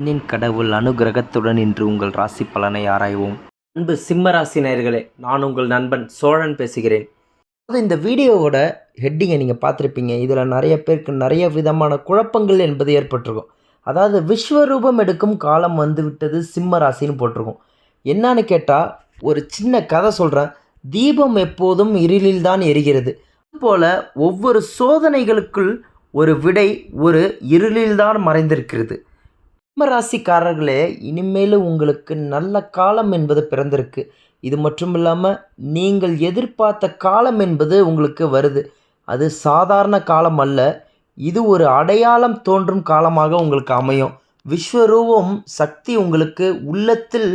பெண்ணின் கடவுள் அனுகிரகத்துடன் இன்று உங்கள் ராசி பலனை ஆராய்வோம். அன்பு சிம்ம ராசி நேயர்களே, நான் உங்கள் நண்பன் சோழன் பேசுகிறேன். இந்த வீடியோவோட ஹெட்டிங்கை நீங்கள் பார்த்துருப்பீங்க. இதில் நிறைய பேருக்கு நிறைய விதமான குழப்பங்கள் என்பது ஏற்பட்டிருக்கும். அதாவது விஸ்வரூபம் எடுக்கும் காலம் வந்து விட்டது சிம்ம ராசின்னு போட்டிருக்கோம். என்னன்னு கேட்டால் ஒரு சின்ன கதை சொல்கிறேன். தீபம் எப்போதும் இருளில் தான் எரிகிறது. அதுபோல் ஒவ்வொரு சோதனைகளுக்குள் ஒரு விடை ஒரு இருளில்தான் மறைந்திருக்கிறது. ராசிக்காரர்களே, இனிமேல் உங்களுக்கு நல்ல காலம் என்பது பிறந்திருக்கு. இது மட்டும் இல்லாமல் நீங்கள் எதிர்பார்த்த காலம் என்பது உங்களுக்கு வருது. அது சாதாரண காலம் அல்ல, இது ஒரு அடையாளம் தோன்றும் காலமாக உங்களுக்கு அமையும். விஸ்வரூபம் சக்தி உங்களுக்கு உள்ளத்தில்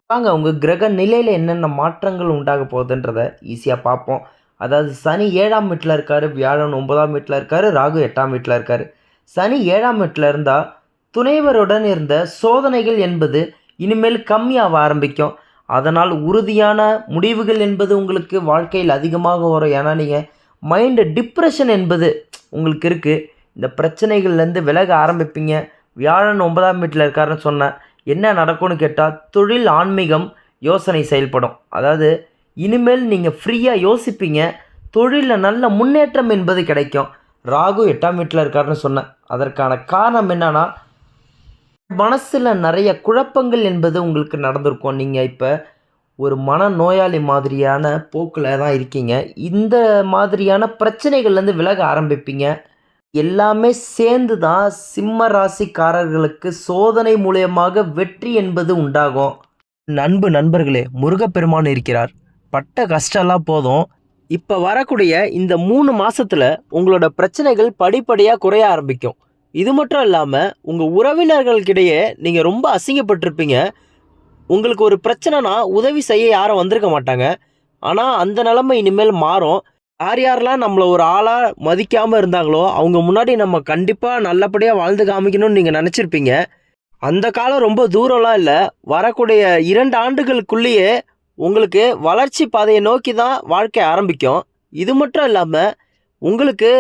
வாங்க. உங்கள் கிரக நிலையில் என்னென்ன மாற்றங்கள் உண்டாக போகுதுன்றதை ஈஸியாக பார்ப்போம். அதாவது சனி 7ஆம் வீட்டில் இருக்கார், வியாழன் 9ஆம் வீட்டில் இருக்கார், ராகு 8ஆம் வீட்டில் இருக்கார். சனி 7ஆம் வீட்டில் இருந்தால் துணைவருடன் இருந்த சோதனைகள் என்பது இனிமேல் கம்மியாக ஆரம்பிக்கும். அதனால் உறுதியான முடிவுகள் என்பது உங்களுக்கு வாழ்க்கையில் அதிகமாக வரும். ஏன்னா நீங்கள் மைண்டு டிப்ரெஷன் என்பது உங்களுக்கு இருக்குது. இந்த பிரச்சனைகள்லேருந்து விலக ஆரம்பிப்பீங்க. வியாழன் 9ஆம் வீட்டில் இருக்காருன்னு சொன்னேன். என்ன நடக்கும்னு கேட்டால் தொழில் ஆன்மீகம் யோசனை செயல்படும். அதாவது இனிமேல் நீங்கள் ஃப்ரீயாக யோசிப்பீங்க. தொழிலில் நல்ல முன்னேற்றம் என்பது கிடைக்கும். ராகு 8ஆம் வீட்டில் இருக்காருன்னு சொன்னேன். அதற்கான காரணம் என்னன்னா, மனசில் நிறைய குழப்பங்கள் என்பது உங்களுக்கு நடந்திருக்கும். நீங்கள் இப்போ ஒரு மனநோயாளி மாதிரியான போக்கில் தான் இருக்கீங்க. இந்த மாதிரியான பிரச்சனைகள்லேருந்து விலக ஆரம்பிப்பீங்க. எல்லாமே சேர்ந்து தான் சிம்ம ராசிக்காரர்களுக்கு சோதனை மூலியமாக வெற்றி என்பது உண்டாகும். நண்பர்களே, முருகப்பெருமான் இருக்கிறார். பட்ட கஷ்டம்லாம் போதும். இப்போ வரக்கூடிய இந்த 3 மாதத்தில் உங்களோட பிரச்சனைகள் படிப்படியாக குறைய ஆரம்பிக்கும். இது மட்டும் இல்லாமல் உங்கள் உறவினர்களுக்கிடையே நீங்கள் ரொம்ப அசிங்கப்பட்டிருப்பீங்க. உங்களுக்கு ஒரு பிரச்சனைனா உதவி செய்ய யாரும் வந்திருக்க மாட்டாங்க. ஆனால் அந்த நிலைமை இனிமேல் மாறும். யாரெல்லாம் நம்மளை ஒரு ஆளாக மதிக்காமல் இருந்தாங்களோ அவங்க முன்னாடி நம்ம கண்டிப்பாக நல்லபடியாக வாழ்ந்து காமிக்கணும்னு நீங்கள் நினச்சிருப்பீங்க. அந்த காலம் ரொம்ப தூரம்லாம் இல்லை. வரக்கூடிய 2 ஆண்டுகளுக்குள்ளேயே உங்களுக்கு வளர்ச்சி பாதையை நோக்கி தான் வாழ்க்கை ஆரம்பிக்கும். இது மட்டும் இல்லாமல் உங்களுக்கு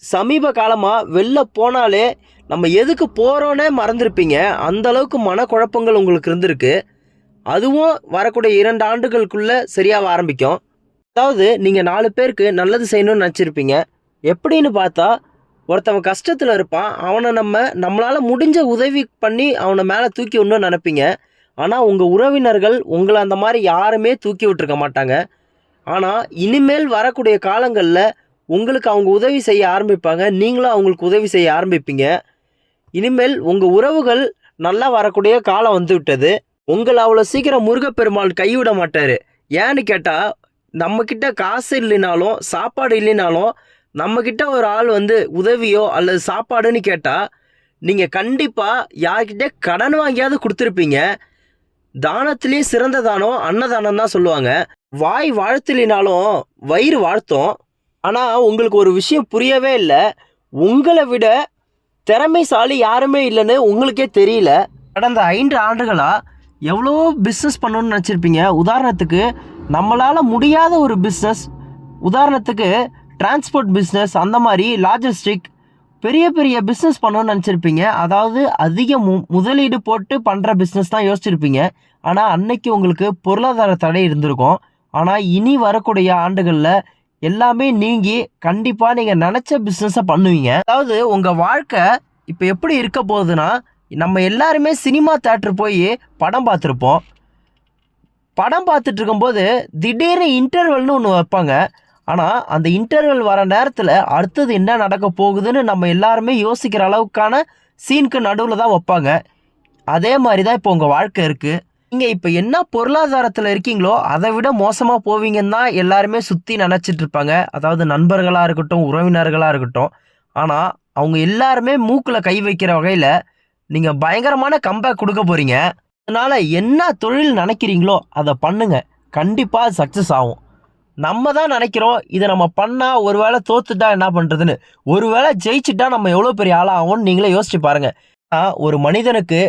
சமீப காலமாக வெளில போனாலே நம்ம எதுக்கு போகிறோன்னே மறந்துருப்பீங்க. அந்தளவுக்கு மனக்குழப்பங்கள் உங்களுக்கு இருந்திருக்கு. அதுவும் வரக்கூடிய 2 ஆண்டுகளுக்குள்ளே சரியாக ஆரம்பிக்கும். அதாவது நீங்கள் 4 பேருக்கு நல்லது செய்யணும்னு நினச்சிருப்பீங்க. எப்படின்னு பார்த்தா, ஒருத்தவன் கஷ்டத்தில் இருப்பான், அவனை நம்மளால் முடிஞ்ச உதவி பண்ணி அவனை மேலே தூக்கி விடணும்னு நினைப்பீங்க. ஆனால் உங்கள் உறவினர்கள் உங்களை அந்த மாதிரி யாருமே தூக்கி விட்டுருக்க மாட்டாங்க. ஆனால் இனிமேல் வரக்கூடிய காலங்களில் உங்களுக்கு அவங்க உதவி செய்ய ஆரம்பிப்பாங்க. நீங்களும் அவங்களுக்கு உதவி செய்ய ஆரம்பிப்பீங்க. இனிமேல் உங்கள் உறவுகள் நல்லா வரக்கூடிய காலம் வந்து விட்டது. உங்களை அவ்வளோ சீக்கிரம் முருகப்பெருமாள் கைவிட மாட்டார். ஏன்னு கேட்டால், நம்மக்கிட்ட காசு இல்லைனாலும் சாப்பாடு இல்லைனாலும் நம்மக்கிட்ட ஒரு ஆள் வந்து உதவியோ அல்லது சாப்பாடுன்னு கேட்டால் நீங்கள் கண்டிப்பாக யார்கிட்ட கடன் வாங்கியாவது கொடுத்துருப்பீங்க. தானத்திலேயே சிறந்த தானம் அன்னதானம் தான் சொல்லுவாங்க. வாய் வாழ்த்திலினாலும் வயிறு வாழ்த்தும். ஆனால் உங்களுக்கு ஒரு விஷயம் புரியவே இல்லை. உங்களை விட திறமைசாலி யாருமே இல்லைன்னு உங்களுக்கே தெரியல. கடந்த 5 ஆண்டுகளாக எவ்வளோ பிஸ்னஸ் பண்ணணும்னு நினச்சிருப்பீங்க. உதாரணத்துக்கு நம்மளால் முடியாத ஒரு பிஸ்னஸ், உதாரணத்துக்கு டிரான்ஸ்போர்ட் பிஸ்னஸ், அந்த மாதிரி லாஜிஸ்டிக் பெரிய பெரிய பிஸ்னஸ் பண்ணணும்னு நினச்சிருப்பீங்க. அதாவது அதிக முதலீடு போட்டு பண்ணுற பிஸ்னஸ் தான் யோசிச்சிருப்பீங்க. ஆனால் அன்னைக்கு உங்களுக்கு பொருளாதார தடை இருந்திருக்கும். ஆனால் இனி வரக்கூடிய ஆண்டுகளில் எல்லாமே நீங்கி கண்டிப்பாக நீங்கள் நினச்ச பிஸ்னஸை பண்ணுவீங்க. அதாவது உங்கள் வாழ்க்கை இப்போ எப்படி இருக்க போகுதுன்னா, நம்ம எல்லாருமே சினிமா தேட்டர் போய் படம் பார்த்துருப்போம். படம் பார்த்துட்டு இருக்கும்போது திடீர்னு இன்டர்வல்னு ஒன்று வைப்பாங்க. ஆனால் அந்த இன்டர்வல் வர நேரத்தில் அடுத்தது என்ன நடக்க போகுதுன்னு நம்ம எல்லாருமே யோசிக்கிற அளவுக்கான சீனுக்கு நடுவில் தான் வைப்பாங்க. அதே மாதிரி தான் இப்போ உங்கள் வாழ்க்கை இருக்குது. நீங்கள் இப்போ என்ன பொருளாதாரத்தில் இருக்கீங்களோ அதை விட மோசமாக போவீங்கன்னு தான் எல்லாருமே சுற்றி நினச்சிட்டு இருப்பாங்க. அதாவது நண்பர்களாக இருக்கட்டும், உறவினர்களாக இருக்கட்டும். ஆனால் அவங்க எல்லாருமே மூக்கில் கை வைக்கிற வகையில் நீங்கள் பயங்கரமான கம்பேக் கொடுக்க போகிறீங்க. அதனால் என்ன தொழில் நினைக்கிறீங்களோ அதை பண்ணுங்க. கண்டிப்பாக அது சக்ஸஸ் ஆகும். நம்ம தான் நினைக்கிறோம் இதை நம்ம பண்ணால் ஒரு வேளை தோத்துட்டா என்ன பண்ணுறதுன்னு. ஒரு வேளை ஜெயிச்சுட்டா நம்ம எவ்வளோ பெரிய ஆளாகும்னு நீங்களே யோசிச்சு பாருங்கள். ஒரு மனிதனுக்கு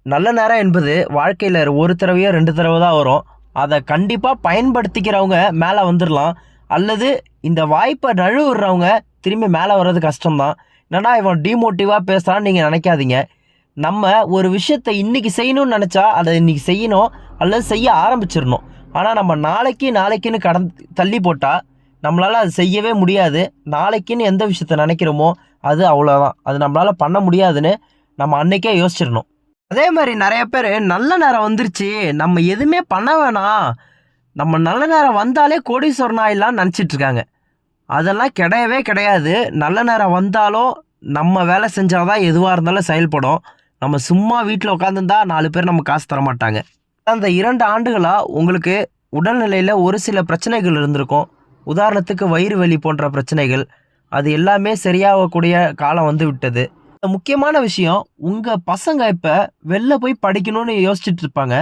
நல்ல நேரம் என்பது வாழ்க்கையில் 1 தடவையோ 2 தடவை தான் வரும். அதை கண்டிப்பாக பயன்படுத்திக்கிறவங்க மேலே வந்துடலாம். அல்லது இந்த வாய்ப்பை நழுவுறவங்க திரும்பி மேலே வர்றது கஷ்டம்தான். என்னடா இவன் டிமோட்டிவாக பேசுகிறான்னு நீங்கள் நினைக்காதீங்க. நம்ம ஒரு விஷயத்தை இன்றைக்கி செய்யணும்னு நினச்சா அதை இன்றைக்கி செய்யணும் அல்லது செய்ய ஆரம்பிச்சிடணும். ஆனால் நம்ம நாளைக்குன்னு தள்ளி போட்டால் நம்மளால் அது செய்யவே முடியாது. நாளைக்குன்னு எந்த விஷயத்த நினைக்கிறோமோ அது அவ்வளோதான், அது நம்மளால் பண்ண முடியாதுன்னு நம்ம அன்றைக்கே யோசிச்சிடணும். அதே மாதிரி நிறைய பேர் நல்ல நேரம் வந்துருச்சு, நம்ம எதுவுமே பண்ண வேணாம், நம்ம நல்ல நேரம் வந்தாலே கோடீஸ்வரன் ஆயிடலாம்னு நினச்சிட்ருக்காங்க. அதெல்லாம் கிடையவே கிடையாது. நல்ல நேரம் வந்தாலும் நம்ம வேலை செஞ்சால் தான் எதுவாக இருந்தாலும் செயல்படும். நம்ம சும்மா வீட்டில் உட்காந்துருந்தா 4 பேர் நம்ம காசு தர மாட்டாங்க. அந்த 2 ஆண்டுகளாக உங்களுக்கு உடல்நிலையில் ஒரு சில பிரச்சனைகள் இருந்திருக்கும். உதாரணத்துக்கு வயிறு வலி போன்ற பிரச்சனைகள், அது எல்லாமே சரியாகக்கூடிய காலம் வந்து விட்டது. முக்கியமான விஷயம், உங்கள் பசங்க இப்போ வெளில போய் படிக்கணும்னு யோசிச்சுட்டு இருப்பாங்க.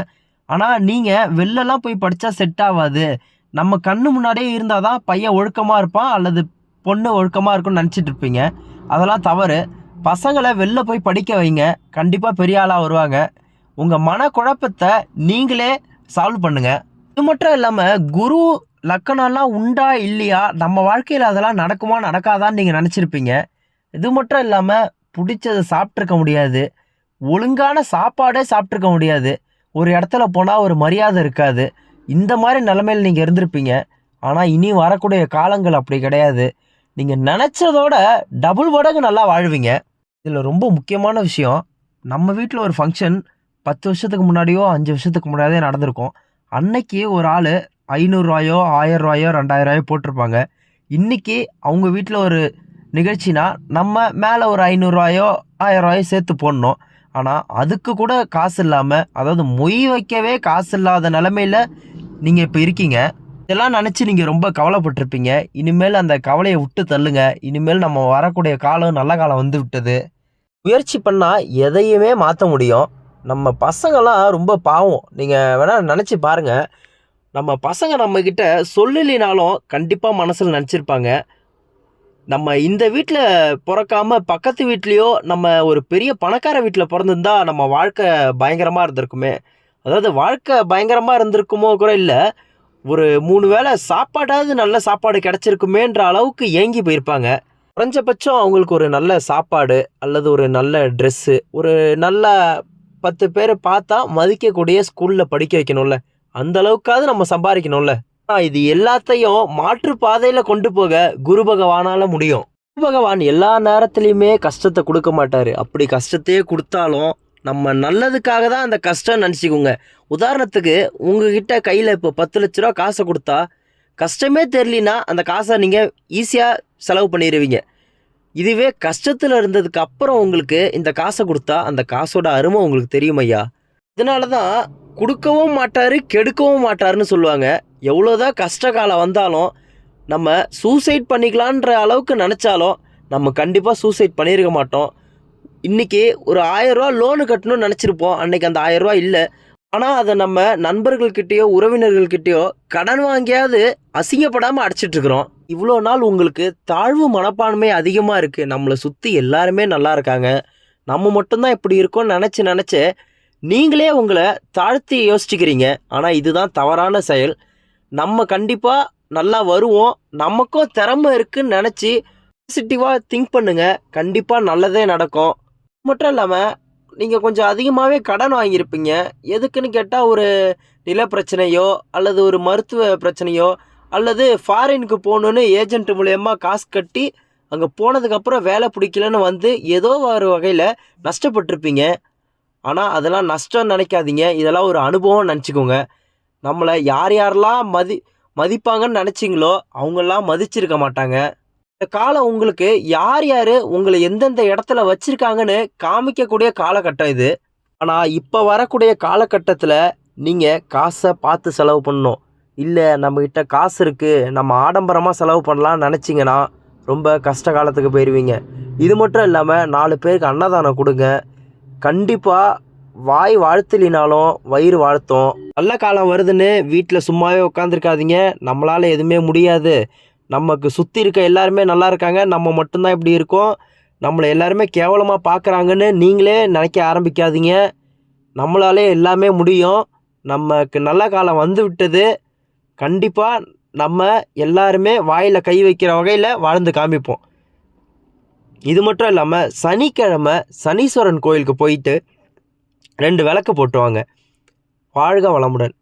ஆனால் நீங்கள் வெளிலலாம் போய் படித்தா செட் ஆகாது, நம்ம கண்ணு முன்னாடியே இருந்தால் தான் பையன் ஒழுக்கமாக இருப்பான் அல்லது பொண்ணு ஒழுக்கமாக இருக்கும்னு நினச்சிட்டு இருப்பீங்க. அதெல்லாம் தவறு. பசங்களை வெளில போய் படிக்க வைங்க, கண்டிப்பாக பெரிய ஆளாக வருவாங்க. உங்கள் மனக்குழப்பத்தை நீங்களே சால்வ் பண்ணுங்கள். இது மட்டும் இல்லாமல் குரு லக்கணம்லாம் உண்டா இல்லையா, நம்ம வாழ்க்கையில் அதெல்லாம் நடக்குமா நடக்காதான்னு நீங்கள் நினச்சிருப்பீங்க. இது மட்டும் இல்லாமல் பிடிச்சதை சாப்பிட்ருக்க முடியாது, ஒழுங்கான சாப்பாடே சாப்பிட்ருக்க முடியாது, ஒரு இடத்துல போனால் ஒரு மரியாதை இருக்காது. இந்த மாதிரி நிலைமையில் நீங்கள் இருந்திருப்பீங்க. ஆனால் இனி வரக்கூடிய காலங்கள் அப்படி கிடையாது. நீங்கள் நினச்சதோட டபுள் மடங்கு நல்லா வாழ்வீங்க. இதில் ரொம்ப முக்கியமான விஷயம், நம்ம வீட்டில் ஒரு ஃபங்க்ஷன் 10 வருஷத்துக்கு முன்னாடியோ 5 வருஷத்துக்கு முன்னாடியே நடந்திருக்கும். அன்னைக்கு ஒரு ஆள் 500 ரூபாயோ 1000 ரூபாயோ 2000 ரூபாயோ போட்டிருப்பாங்க. இன்றைக்கி அவங்க வீட்டில் ஒரு நிகழ்ச்சினா நம்ம மேலே ஒரு 500 ரூபாயோ 1000 ரூபாயோ சேர்த்து போடணும். ஆனால் அதுக்கு கூட காசு இல்லாமல், அதாவது மொய் வைக்கவே காசு இல்லாத நிலமையில் நீங்கள் இப்போ இருக்கீங்க. இதெல்லாம் நினச்சி நீங்கள் ரொம்ப கவலைப்பட்டிருப்பீங்க. இனிமேல் அந்த கவலையை விட்டு தள்ளுங்க. இனிமேல் நம்ம வரக்கூடிய காலம் நல்ல காலம் வந்து விட்டது. முயற்சி பண்ணால் எதையுமே மாற்ற முடியும். நம்ம பசங்கள்லாம் ரொம்ப பாவம். நீங்கள் வேணால் நினச்சி பாருங்கள். நம்ம பசங்க நம்மக்கிட்ட சொல்லலினாலும் கண்டிப்பாக மனசில் நினச்சிருப்பாங்க, நம்ம இந்த வீட்டில் பிறக்காமல் பக்கத்து வீட்லேயோ நம்ம ஒரு பெரிய பணக்கார வீட்டில் பிறந்திருந்தா நம்ம வாழ்க்கை பயங்கரமாக இருந்திருக்குமே. அதாவது வாழ்க்கை பயங்கரமாக இருந்திருக்குமோ கூட இல்லை, ஒரு 3 வேளை சாப்பாடாவது நல்ல சாப்பாடு கிடச்சிருக்குமேன்ற அளவுக்கு ஏங்கி போயிருப்பாங்க. குறைஞ்சபட்சம் அவங்களுக்கு ஒரு நல்ல சாப்பாடு அல்லது ஒரு நல்ல ட்ரெஸ்ஸு, ஒரு நல்ல 10 பேரை பார்த்தா மதிக்கக்கூடிய ஸ்கூலில் படிக்க வைக்கணும்ல, அந்த அளவுக்காவது நம்ம சம்பாதிக்கணும்ல. இது எல்லாத்தையும் மாற்று பாதையில் கொண்டு போக குரு பகவானால் முடியும். குரு பகவான் எல்லா நேரத்துலையுமே கஷ்டத்தை கொடுக்க மாட்டார். அப்படி கஷ்டத்தையே கொடுத்தாலும் நம்ம நல்லதுக்காக தான் அந்த கஷ்டம் நினச்சிக்கோங்க. உதாரணத்துக்கு உங்ககிட்ட கையில் இப்போ 10 லட்ச ரூபா காசை கொடுத்தா கஷ்டமே தெரியலனா அந்த காசை நீங்கள் ஈஸியாக செலவு பண்ணிடுவீங்க. இதுவே கஷ்டத்தில் இருந்ததுக்கு அப்புறம் உங்களுக்கு இந்த காசை கொடுத்தா அந்த காசோட அருமை உங்களுக்கு தெரியும் ஐயா. இதனால தான் கொடுக்கவும் மாட்டார், கெடுக்கவும் மாட்டாருன்னு சொல்லுவாங்க. எவ்வளோதான் கஷ்ட காலம் வந்தாலும் நம்ம சூசைட் பண்ணிக்கலான்ற அளவுக்கு நினச்சாலும் நம்ம கண்டிப்பாக சூசைட் பண்ணியிருக்க மாட்டோம். இன்றைக்கி ஒரு 1000 ரூபா லோனு கட்டணும்னு நினச்சிருப்போம், அன்றைக்கி அந்த 1000 ரூபா இல்லை. ஆனால் அதை நம்ம நண்பர்கள்கிட்டயோ உறவினர்கள்கிட்டயோ கடன் வாங்கியாவது அசிங்கப்படாமல் அடைச்சிட்ருக்குறோம். இவ்வளோ நாள் உங்களுக்கு தாழ்வு மனப்பான்மை அதிகமாக இருக்குது. நம்மளை சுற்றி எல்லாருமே நல்லா இருக்காங்க, நம்ம மட்டும்தான் இப்படி இருக்கோன்னு நினச்சி நீங்களே உங்களை தாழ்த்தி யோசிச்சுக்கிறீங்க. ஆனால் இதுதான் தவறான செயல். நம்ம கண்டிப்பாக நல்லா வருவோம், நமக்கும் திறமை இருக்குதுன்னு நினச்சி பாசிட்டிவாக திங்க் பண்ணுங்கள், கண்டிப்பாக நல்லதே நடக்கும். மட்டும் இல்லாமல் நீங்கள் கொஞ்சம் அதிகமாகவே கடன் வாங்கியிருப்பீங்க. எதுக்குன்னு கேட்டால் ஒரு நில பிரச்சனையோ அல்லது ஒரு மருத்துவ பிரச்சனையோ அல்லது ஃபாரினுக்கு போகணுன்னு ஏஜென்ட் மூலயமா காசு கட்டி அங்கே போனதுக்கப்புறம் வேலை பிடிக்கலன்னு வந்து ஏதோ ஒரு வகையில் நஷ்டப்பட்டிருப்பீங்க. ஆனால் அதெல்லாம் நஷ்டம் நினைக்காதீங்க, இதெல்லாம் ஒரு அனுபவம் நினச்சிக்கோங்க. நம்மளை யாரெல்லாம் மதிப்பாங்கன்னு நினச்சிங்களோ அவங்கெல்லாம் மதிச்சிருக்க மாட்டாங்க. இந்த காலம் உங்களுக்கு யார் உங்களை எந்தெந்த இடத்துல வச்சுருக்காங்கன்னு காமிக்கக்கூடிய காலகட்டம் இது. ஆனால் இப்போ வரக்கூடிய காலகட்டத்தில் நீங்கள் காசை பார்த்து செலவு பண்ணணும். இல்லை நம்மக்கிட்ட காசு இருக்குது, நம்ம ஆடம்பரமாக செலவு பண்ணலான்னு நினச்சிங்கன்னா ரொம்ப கஷ்ட காலத்துக்கு போயிடுவீங்க. இது மட்டும் இல்லாமல் 4 பேருக்கு அன்னதானம் கொடுங்க. கண்டிப்பாக வாய் வாழ்த்தலினாலும் வயிறு வாழ்த்தும். நல்ல காலம் வருதுன்னு வீட்டில் சும்மாவே உட்காந்துருக்காதீங்க. நம்மளால் எதுவுமே முடியாது. நமக்கு சுற்றி இருக்க எல்லாருமே நல்லா இருக்காங்க, நம்ம மட்டும்தான் இப்படி இருக்கோம், நம்மளை எல்லாருமே கேவலமாக பார்க்குறாங்கன்னு நீங்களே நினைக்க ஆரம்பிக்காதீங்க. நம்மளாலே எல்லாமே முடியும். நமக்கு நல்ல காலம் வந்து விட்டது. கண்டிப்பாக நம்ம எல்லாருமே வாயில் கை வைக்கிற வகையில் வாழ்ந்து காமிப்போம். இது மட்டும் இல்லாமல் சனிக்கிழமை சனீஸ்வரன் கோயிலுக்கு போயிட்டு 2 விளக்கு போட்டுவாங்க. வாழ்க வளமுடன்.